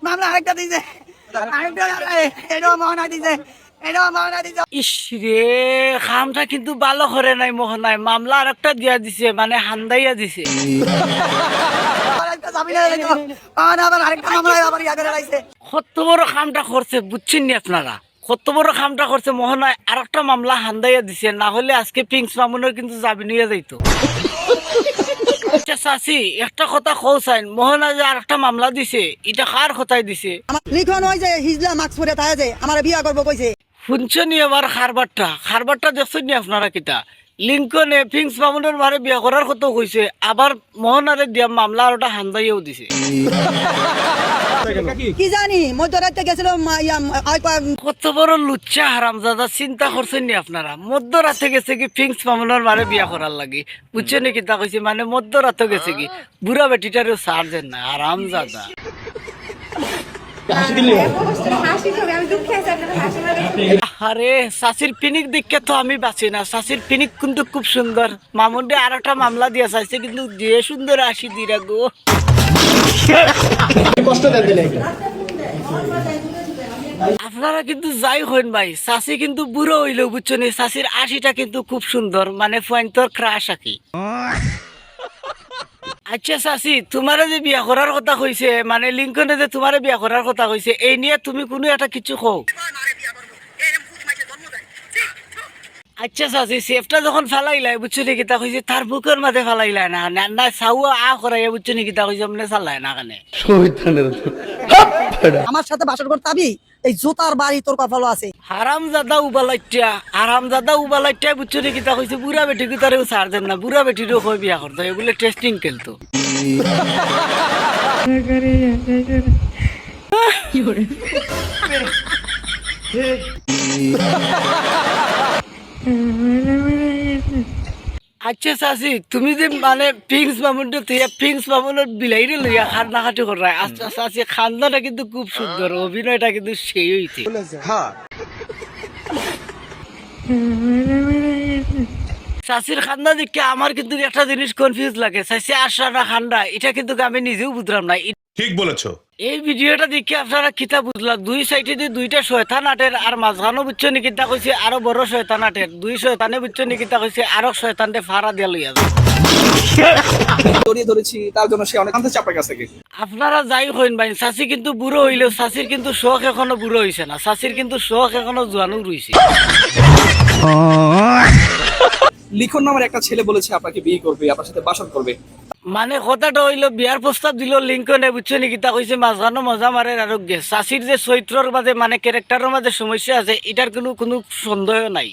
মামলা আরেকটা দিছে এটাও মহনা দিছে ইস রে খামটা কিন্তু ভালো করে নাই মোহনায় মামলা আরেকটা দিয়া দিছে মানে হান্দাইয়া দিছে কত বড় খামটা করছে বুঝছেন নি আপনারা কত বড় খামটা করছে মোহনায় আরেকটা মামলা হান্দাইয়া দিছে না হলে আজকে পিংস মামুনের কিন্তু জামিন হয়ে যাইতো চাচি একটা কথা কৌসাইন মোহনা যে আরেকটা মামলা দিছে এটা কার কথাই দিছে লিখন ওই যে হিজলা মাস্ক পরে থাকে যে আমার বিয়া করবো কইছে শুনছনি আবার খারবারটা দেখছেন নি আপনারা কিতা লিঙ্কনে পিংস মামুনের মারে বিয়া করার কথা কইছে আবার মোহনারে দিয়া মামলা আর ওটা হান্দাইয়াও দিছে কি জানি মধ্যরাতে গেছিল কত বড় লুচ্চা হারামজাদা চিন্তা করছেন নি আপনারা মধ্যরাতে গেছে কি পিংস মামুনের মারে বিয়া করার লাগি বুঝছেন নি কিতা কইছে মানে মধ্যরাতে গেছে কি বুড়া বেটিটারেও ছাড় দেন না হারামজাদা আরে শাশির পিনিক দেখে তো আমি বাঁচি না শাশির পিনিক কিন্তু খুব সুন্দর মামুন্ডে আর একটা মামলা দিয়া চাইছে কিন্তু দিয়ে সুন্দর আসি দিরা গো আপনারা কিন্তু যাই হইন ভাই শাশি কিন্তু বুড়ো হইলেও বুঝছো নি শাশির আশিটা কিন্তু খুব সুন্দর মানে পয়েন্টর ক্রাশ আকি আচ্ছা চাচি তোমারে যে বিয়া করার কথা কইছে মানে লিঙ্কনে যে তোমারে বিয়া করার কথা কইছে এই নিয়ে তুমি কোনো একটা কিছু কও আচ্ছা চাচি সেফটা যখন ফেলাইলাই বুঝছো নি কিতা কইছে তার বুকের মাঝে ফেলাইলাই না না চাউয়া করাই বুঝছো নি কিতা কইছে মানে চালাই না কানে আমার সাথে বাসর করতাবি এই জুতার বাড়ি তোর কপালও আছে হারামজাদা উবালাইটা বুঝছো নি কিতা কইছে বুড়া বেটি কিতারেও ছাড় দেন না বুড়া বেটিরও কই বিয়া করতে এগুলো টেস্টিং খেলতো আচ্ছা চাচি তুমি যে মানে পিংস মামুনের বিলাইরে লইয়া খান্নাখাটি করায় আচ্ছা চাচি খান্নাটা কিন্তু খুব সুন্দর অভিনয়টা কিন্তু সেই হইছে চাচির খান্না দেখে আমার কিন্তু একটা জিনিস কনফিউজ লাগে চাচি আশা না খান্ডা এটা কিন্তু আমি নিজেও বুঝলাম না ঠিক বলেছো এই ভিডিওটা দেখে আপনারা কিতা বুঝলা দুই সাইডে দিয়ে দুইটা শয়তান আটের আর মাঝখানো বুঝছো নি কিতা কইছে আরো বড় শয়তান আটের দুই শয়তানে বুঝছো নি কিতা কইছে আরো শয়তানকে ফাড়া দিয়া লইয়া যায় জড়িয়ে ধরেছি তার জন্য সে অনেক আনতে চাপের কাছ থেকে আপনারা যাই হইন ভাই চাচি কিন্তু বুড়ো হইলেও চাচির কিন্তু শখ এখনো বুড়ো হইছে না চাচির কিন্তু শখ এখনো জোয়ানো রইছে লিখন নামের একটা ছেলে বলেছে আপনাকে বিয়ে করবে আপনার সাথে বাসর করবে মানে কথাটা হইলো বিয়ার প্রস্তাব দিল লিঙ্কনে বুঝছো নি কিতা কইছে মাঝখানো মজা মারে আর চাচির যে চরিত্রের মাঝে মানে ক্যারেক্টারের মাঝে সমস্যা আছে এটার কোনো সন্দেহ নাই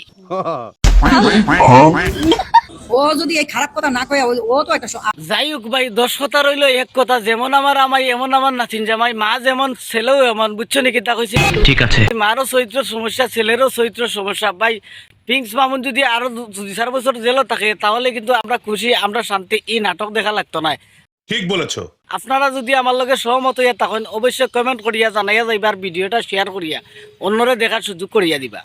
ও যদি এই খারাপ কথা না কয় ও তো একটা যাই হোক ভাই 10 কথা রইলো এক কথা যেমন আমার আমাই এমন আমার নাতিন জামাই মা যেমন ছেলেও এমন বুঝছো নি কিতা কইছে ঠিক আছে মারও চরিত্র সমস্যা ছেলেরও চরিত্র সমস্যা ভাই পিংস মামুন যদি আরো 2-4 বছর জেলও থাকে তাহলে কিন্তু আমরা খুশি আমরা শান্তি এই নাটক দেখা লাগতো না ঠিক বলেছো আপনারা যদি আমার লগে সহমত হইয়া তখন অবশ্যই কমেন্ট করিয়া জানাইয়া যাইবার ভিডিওটা শেয়ার করিয়া অন্যরে দেখার সুযোগ করিয়া দিবা